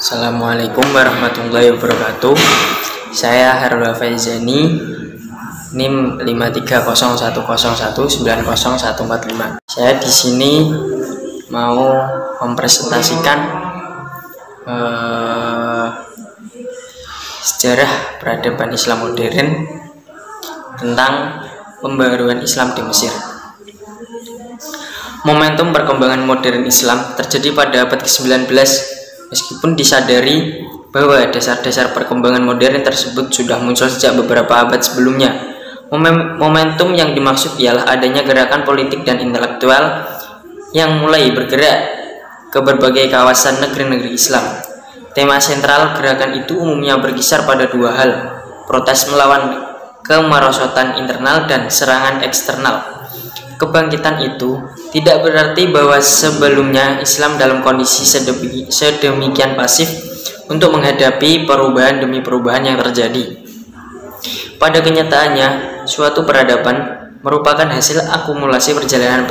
Assalamualaikum warahmatullahi wabarakatuh. Saya Harul Faizani, NIM 53010190145. Saya di sini mau mempresentasikan sejarah peradaban Islam modern tentang pembaharuan Islam di Mesir. Momentum perkembangan modern Islam terjadi pada abad ke-19, meskipun disadari bahwa dasar-dasar perkembangan modern tersebut sudah muncul sejak beberapa abad sebelumnya. Momentum yang dimaksud ialah adanya gerakan politik dan intelektual yang mulai bergerak ke berbagai kawasan negeri-negeri Islam. Tema sentral gerakan itu umumnya berkisar pada dua hal: protes melawan kemerosotan internal dan serangan eksternal. Kebangkitan itu tidak berarti bahwa sebelumnya Islam dalam kondisi sedemikian pasif untuk menghadapi perubahan demi perubahan yang terjadi. Pada kenyataannya, suatu peradaban merupakan hasil akumulasi perjalanan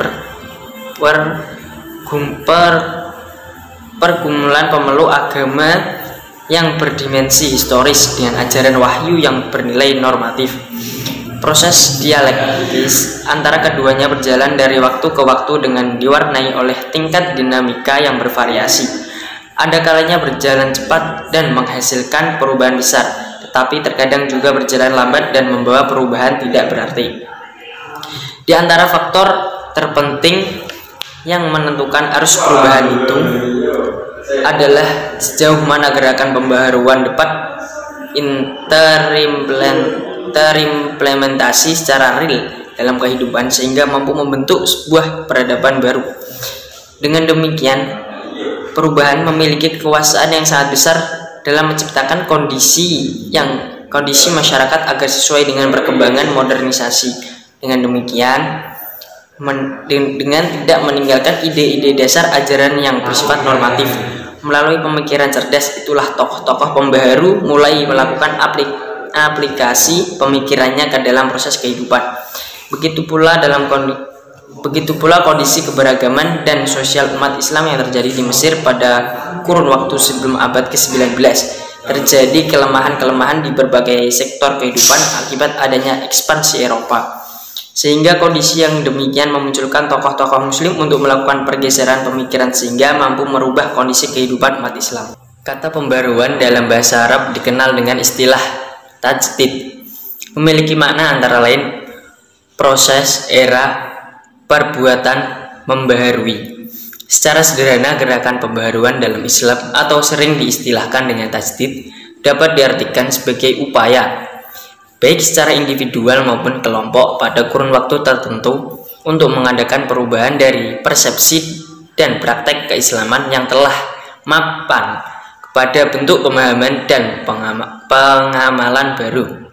pergumulan pemeluk agama yang berdimensi historis dengan ajaran wahyu yang bernilai normatif. Proses dialektis antara keduanya berjalan dari waktu ke waktu dengan diwarnai oleh tingkat dinamika yang bervariasi. Ada kalanya berjalan cepat dan menghasilkan perubahan besar, tetapi terkadang juga berjalan lambat dan membawa perubahan tidak berarti. Di antara faktor terpenting yang menentukan arus perubahan itu adalah sejauh mana gerakan pembaharuan dapat terimplementasi secara real dalam kehidupan sehingga mampu membentuk sebuah peradaban baru. Dengan demikian, perubahan memiliki kekuasaan yang sangat besar dalam menciptakan kondisi masyarakat agar sesuai dengan perkembangan modernisasi. Dengan demikian, dengan tidak meninggalkan ide-ide dasar ajaran yang bersifat normatif, melalui pemikiran cerdas itulah tokoh-tokoh pembaharu mulai melakukan aplikasi pemikirannya ke dalam proses kehidupan. Begitu pula kondisi keberagaman dan sosial umat Islam yang terjadi di Mesir pada kurun waktu sebelum abad ke-19. Terjadi kelemahan-kelemahan di berbagai sektor kehidupan akibat adanya ekspansi Eropa, sehingga kondisi yang demikian memunculkan tokoh-tokoh muslim untuk melakukan pergeseran pemikiran sehingga mampu merubah kondisi kehidupan umat Islam. Kata pembaruan dalam bahasa Arab dikenal dengan istilah tajdid, memiliki makna antara lain proses, era, perbuatan membaharui. Secara sederhana, gerakan pembaharuan dalam Islam atau sering diistilahkan dengan tajdid dapat diartikan sebagai upaya baik secara individual maupun kelompok pada kurun waktu tertentu untuk mengadakan perubahan dari persepsi dan praktek keislaman yang telah mapan kepada bentuk pemahaman dan pengamalan baru.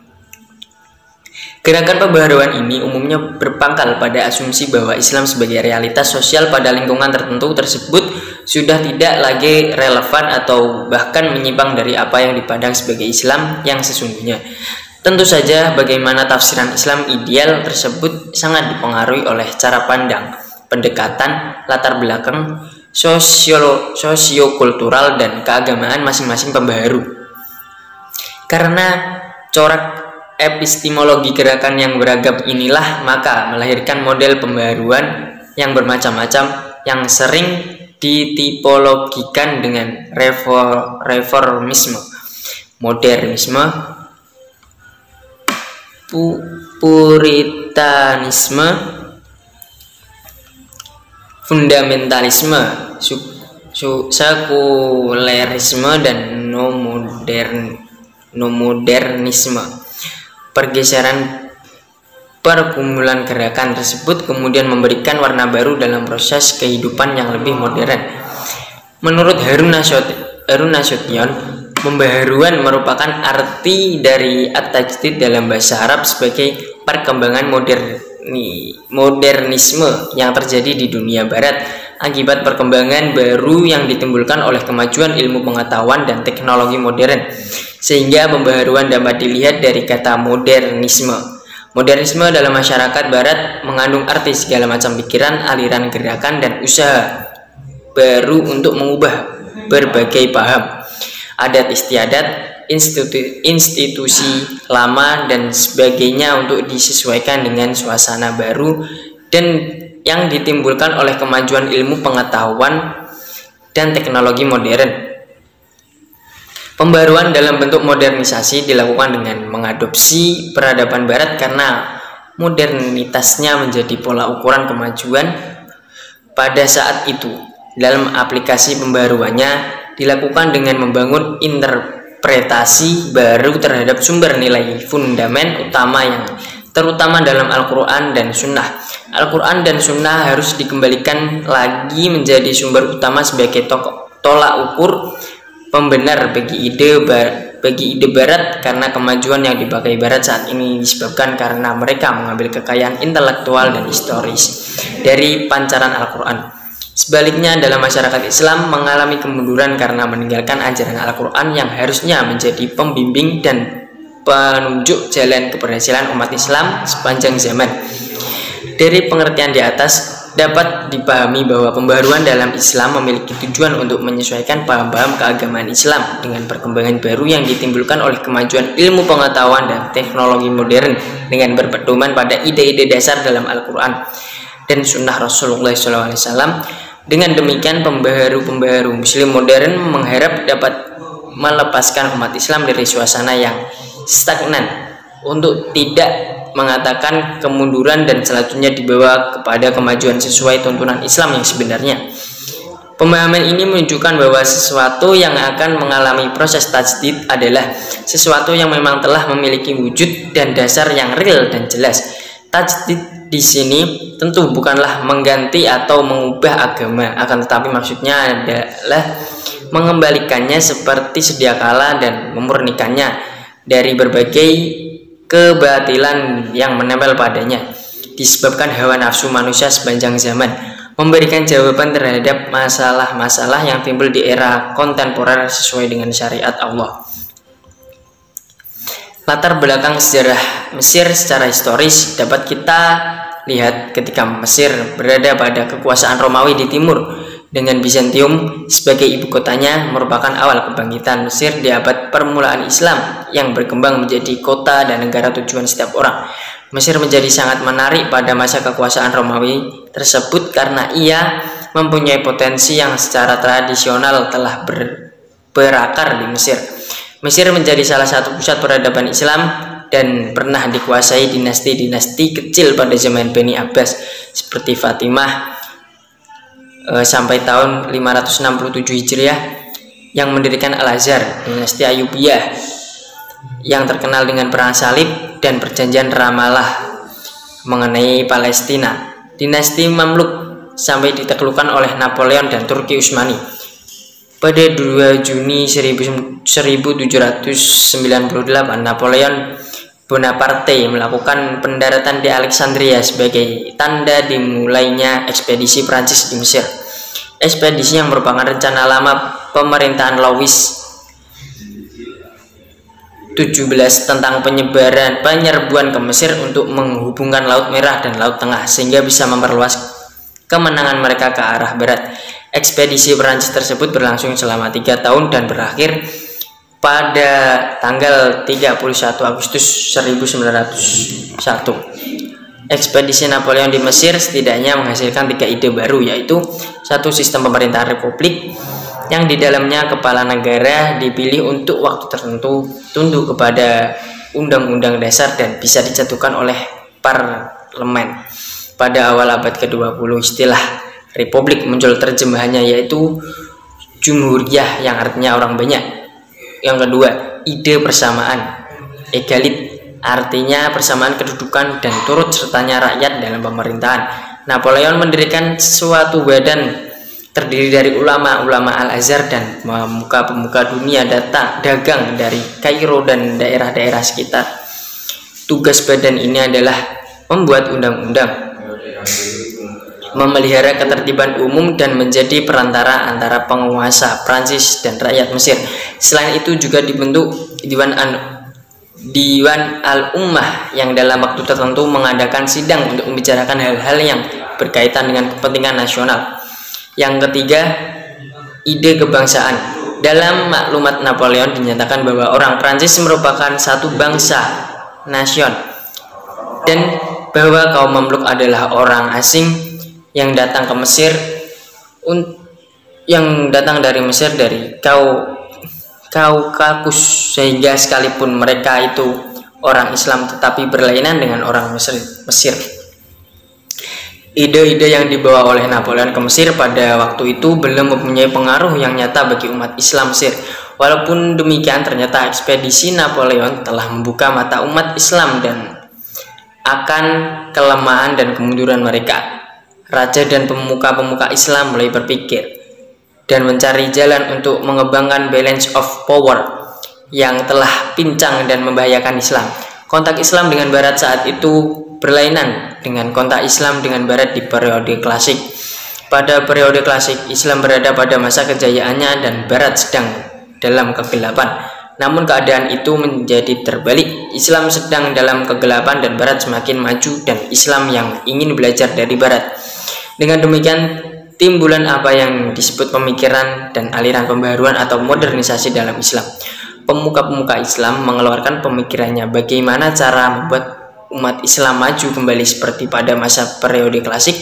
Gerakan pembaharuan ini umumnya berpangkal pada asumsi bahwa Islam sebagai realitas sosial pada lingkungan tertentu tersebut sudah tidak lagi relevan atau bahkan menyimpang dari apa yang dipandang sebagai Islam yang sesungguhnya. Tentu saja bagaimana tafsiran Islam ideal tersebut sangat dipengaruhi oleh cara pandang, pendekatan, latar belakang sosiokultural dan keagamaan masing-masing pembaharu. Karena corak epistemologi gerakan yang beragam inilah maka melahirkan model pembaharuan yang bermacam-macam yang sering ditipologikan dengan reformisme, modernisme, puritanisme, fundamentalisme, sekulerisme, dan nomodernisme. Pergeseran pergumulan gerakan tersebut kemudian memberikan warna baru dalam proses kehidupan yang lebih modern. Menurut Harun Nasution, pembaharuan merupakan arti dari at-tajdid dalam bahasa Arab sebagai perkembangan modernisme yang terjadi di dunia barat akibat perkembangan baru yang ditimbulkan oleh kemajuan ilmu pengetahuan dan teknologi modern, sehingga pembaharuan dapat dilihat dari kata modernisme. Modernisme dalam masyarakat barat mengandung arti segala macam pikiran, aliran, gerakan, dan usaha baru untuk mengubah berbagai paham. adat istiadat, institusi lama dan sebagainya untuk disesuaikan dengan suasana baru dan yang ditimbulkan oleh kemajuan ilmu pengetahuan dan teknologi modern. Pembaruan dalam bentuk modernisasi dilakukan dengan mengadopsi peradaban barat karena modernitasnya menjadi pola ukuran kemajuan pada saat itu. Dalam aplikasi pembaruannya dilakukan dengan membangun interpretasi baru terhadap sumber nilai fundamen utama yang terutama dalam Al-Quran dan Sunnah. Al-Quran dan Sunnah harus dikembalikan lagi menjadi sumber utama sebagai tolak ukur pembenar bagi ide barat, karena kemajuan yang dipakai barat saat ini disebabkan karena mereka mengambil kekayaan intelektual dan historis dari pancaran Al-Quran. Sebaliknya, dalam masyarakat Islam mengalami kemunduran karena meninggalkan ajaran Al-Quran yang harusnya menjadi pembimbing dan penunjuk jalan keberhasilan umat Islam sepanjang zaman. Dari pengertian di atas dapat dipahami bahwa pembaruan dalam Islam memiliki tujuan untuk menyesuaikan paham-paham keagamaan Islam dengan perkembangan baru yang ditimbulkan oleh kemajuan ilmu pengetahuan dan teknologi modern dengan berpedoman pada ide-ide dasar dalam Al-Quran dan Sunnah Rasulullah SAW. Dengan demikian, pembaharu Muslim modern mengharap dapat melepaskan umat Islam dari suasana yang stagnan untuk tidak mengatakan kemunduran dan selanjutnya dibawa kepada kemajuan sesuai tuntunan Islam yang sebenarnya. Pemahaman ini menunjukkan bahwa sesuatu yang akan mengalami proses tajdid adalah sesuatu yang memang telah memiliki wujud dan dasar yang real dan jelas. Tajdid di sini tentu bukanlah mengganti atau mengubah agama, akan tetapi maksudnya adalah mengembalikannya seperti sedia kala dan memurnikannya dari berbagai kebatilan yang menempel padanya disebabkan hawa nafsu manusia sepanjang zaman, memberikan jawaban terhadap masalah-masalah yang timbul di era kontemporer sesuai dengan syariat Allah. Latar belakang sejarah Mesir secara historis dapat kita lihat ketika Mesir berada pada kekuasaan Romawi di timur dengan Bizantium sebagai ibu kotanya, merupakan awal kebangkitan Mesir di abad permulaan Islam yang berkembang menjadi kota dan negara tujuan setiap orang. Mesir menjadi sangat menarik pada masa kekuasaan Romawi tersebut karena ia mempunyai potensi yang secara tradisional telah berakar di Mesir. Mesir menjadi salah satu pusat peradaban Islam dan pernah dikuasai dinasti-dinasti kecil pada zaman Bani Abbas seperti Fatimah sampai tahun 567 Hijriah yang mendirikan Al-Azhar, dinasti Ayyubiyah yang terkenal dengan perang salib dan perjanjian Ramallah mengenai Palestina, dinasti Mamluk sampai ditaklukkan oleh Napoleon dan Turki Utsmani. Pada 2 Juni 1798 Napoleon Bonaparte melakukan pendaratan di Alexandria sebagai tanda dimulainya ekspedisi Prancis di Mesir. Ekspedisi yang merupakan rencana lama pemerintahan Louis XVII tentang penyerbuan ke Mesir untuk menghubungkan Laut Merah dan Laut Tengah sehingga bisa memperluas kemenangan mereka ke arah barat. Ekspedisi Prancis tersebut berlangsung selama 3 tahun dan berakhir pada tanggal 31 Agustus 1901. Ekspedisi Napoleon di Mesir setidaknya menghasilkan 3 ide baru, yaitu satu sistem pemerintahan republik yang di dalamnya kepala negara dipilih untuk waktu tertentu, tunduk kepada undang-undang dasar dan bisa dijatuhkan oleh parlemen. Pada awal abad ke-20 istilah republik muncul, terjemahannya yaitu jumhuriyah yang artinya orang banyak. Yang kedua, ide persamaan, egalit, artinya persamaan kedudukan dan turut sertanya rakyat dalam pemerintahan. Napoleon mendirikan suatu badan terdiri dari ulama-ulama Al-Azhar dan pemuka-pemuka dunia dagang dari Kairo dan daerah-daerah sekitar. Tugas badan ini adalah membuat undang-undang, memelihara ketertiban umum dan menjadi perantara antara penguasa Prancis dan rakyat Mesir. Selain itu juga dibentuk Diwan Al-Ummah yang dalam waktu tertentu mengadakan sidang untuk membicarakan hal-hal yang berkaitan dengan kepentingan nasional. Yang ketiga, ide kebangsaan. Dalam maklumat Napoleon dinyatakan bahwa orang Prancis merupakan satu bangsa, nation, dan bahwa kaum Mamluk adalah orang asing yang datang ke Mesir, yang datang dari Mesir dari Kaukasus, sehingga sekalipun mereka itu orang Islam tetapi berlainan dengan orang Mesir. Ide-ide yang dibawa oleh Napoleon ke Mesir pada waktu itu belum mempunyai pengaruh yang nyata bagi umat Islam Mesir. Walaupun demikian, ternyata ekspedisi Napoleon telah membuka mata umat Islam dan akan kelemahan dan kemunduran mereka. Raja dan pemuka-pemuka Islam mulai berpikir dan mencari jalan untuk mengembangkan balance of power yang telah pincang dan membahayakan Islam. Kontak Islam dengan Barat saat itu berlainan dengan kontak Islam dengan Barat di periode klasik. Pada periode klasik, Islam berada pada masa kejayaannya dan Barat sedang dalam kegelapan. Namun keadaan itu menjadi terbalik. Islam sedang dalam kegelapan dan Barat semakin maju dan Islam yang ingin belajar dari Barat. Dengan demikian, timbulan apa yang disebut pemikiran dan aliran pembaruan atau modernisasi dalam Islam. Pemuka-pemuka Islam mengeluarkan pemikirannya bagaimana cara membuat umat Islam maju kembali seperti pada masa periode klasik.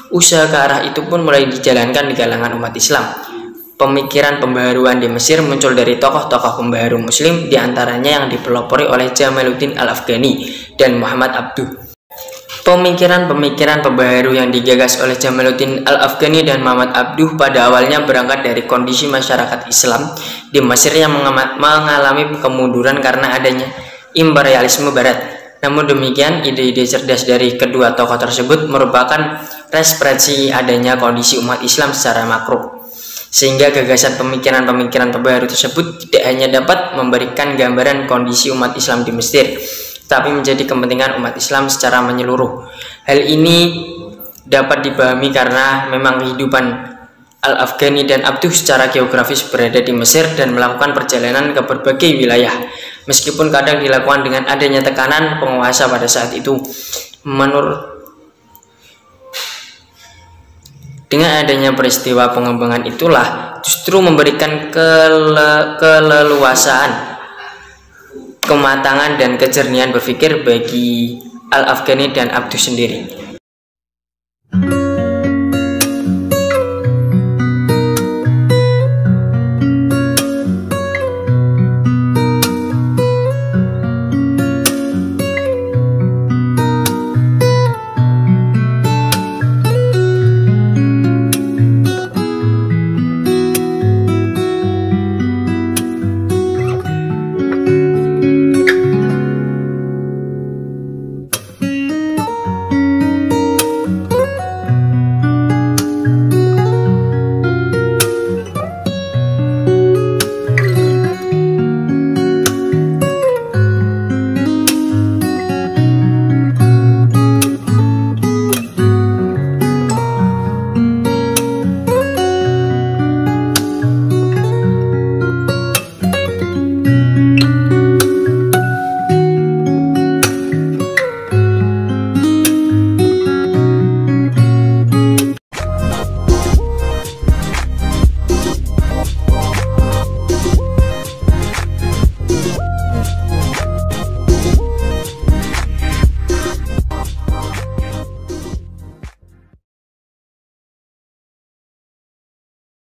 Usaha ke arah itu pun mulai dijalankan di kalangan umat Islam. Pemikiran pembaharuan di Mesir muncul dari tokoh-tokoh pembaharu Muslim, diantaranya yang dipelopori oleh Jamaluddin Al-Afghani dan Muhammad Abduh. Pemikiran-pemikiran pembaharu yang digagas oleh Jamaluddin Al-Afghani dan Muhammad Abduh pada awalnya berangkat dari kondisi masyarakat Islam di Mesir yang mengalami kemunduran karena adanya imperialisme Barat. Namun demikian, ide-ide cerdas dari kedua tokoh tersebut merupakan ekspresi adanya kondisi umat Islam secara makro, sehingga gagasan pemikiran-pemikiran pembaharu tersebut tidak hanya dapat memberikan gambaran kondisi umat Islam di Mesir, tapi menjadi kepentingan umat Islam secara menyeluruh. Hal ini dapat dipahami karena memang kehidupan Al-Afghani dan Abduh secara geografis berada di Mesir dan melakukan perjalanan ke berbagai wilayah. Meskipun kadang dilakukan dengan adanya tekanan penguasa pada saat itu, dengan adanya peristiwa pengembangan itulah justru memberikan keleluasaan, kematangan dan kejernihan berpikir bagi Al-Afghani dan Abduh sendiri.